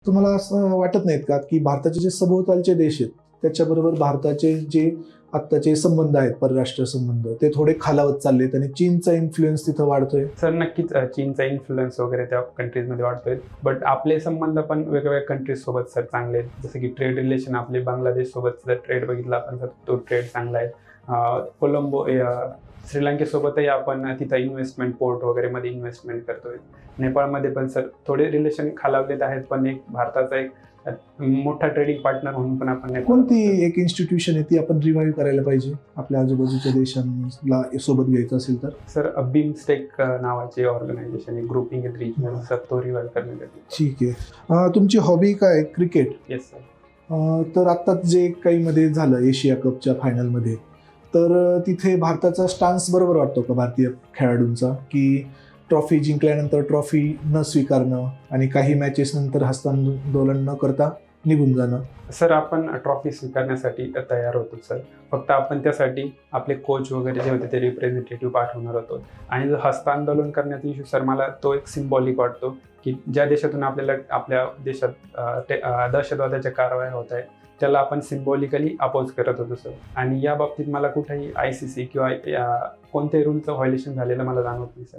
तुम्हाला असं वाटत नाहीत का की भारताचे जे सभोवतालचे देश आहेत त्याच्याबरोबर भारताचे जे आत्ताचे संबंध आहेत, परराष्ट्र संबंध, ते थोडे खालावत चाललेत आणि चीनचा इन्फ्लुएन्स तिथं वाढतोय? सर नक्कीच चीनचा इन्फ्लुएन्स वगैरे त्या कंट्रीजमध्ये वाढतोय, बट आपले संबंध पण वेगवेगळ्या कंट्रीज सोबत सर चांगले आहेत. जसं की ट्रेड रिलेशन आपले बांगलादेश सोबत जर ट्रेड बघितला आपण तर तो ट्रेड चांगला आहे. कोलंबो श्रीलंकेसोबतही आपण तिथं इन्व्हेस्टमेंट पोर्ट वगैरे मध्ये इन्व्हेस्टमेंट करतोय. नेपाळमध्ये पण सर थोडे रिलेशन खालावलेत आहेत, पण एक भारताचा एक मोठा ट्रेडिंग पार्टनर म्हणून पण आपण कोणती एक इन्स्टिट्यूशन आहे ती आपण रिवाईव्ह करायला पाहिजे आपल्या आजूबाजूच्या देशांना सोबत घ्यायचं असेल तर? सर बिमस्टेक नावाची ऑर्गनायझेशन आहे, ग्रुपिंग इन रिजनल, सर तो रिवाईव्ह करण्यासाठी. ठीक आहे. तुमची हॉबी काय? क्रिकेट? Yes sir. तर आत्ताच जे काही मध्ये झालं एशिया कपच्या फायनलमध्ये, तर तिथे भारताचा स्टान्स बरोबर वाटतो का भारतीय खेळाडूंचा, की ट्रॉफी जिंकल्यानंतर ट्रॉफी न स्वीकारणं आणि काही मॅचेस नंतर हस्तांदोलन न करता निघून जाणं? सर आपण ट्रॉफी स्वीकारण्यासाठी तयार होतो सर, फक्त आपण त्यासाठी आपले कोच वगैरे जे होते ते रिप्रेझेंटेटिव्ह पाठवणार होतो. आणि जर हस्तांदोलन करण्याचा इश्यू सर मला तो एक सिम्बॉलिक वाटतो, की ज्या देशातून आपल्याला आपल्या देशात दहशतवादाच्या कारवाया होत आहे त्याला आपण सिम्बॉलिकली अपोज करत होतो सर. आणि या बाबतीत मला कुठेही ICC किंवा कोणत्याही रूलचं व्हायोलेशन झालेलं मला जाणवत नाही सर.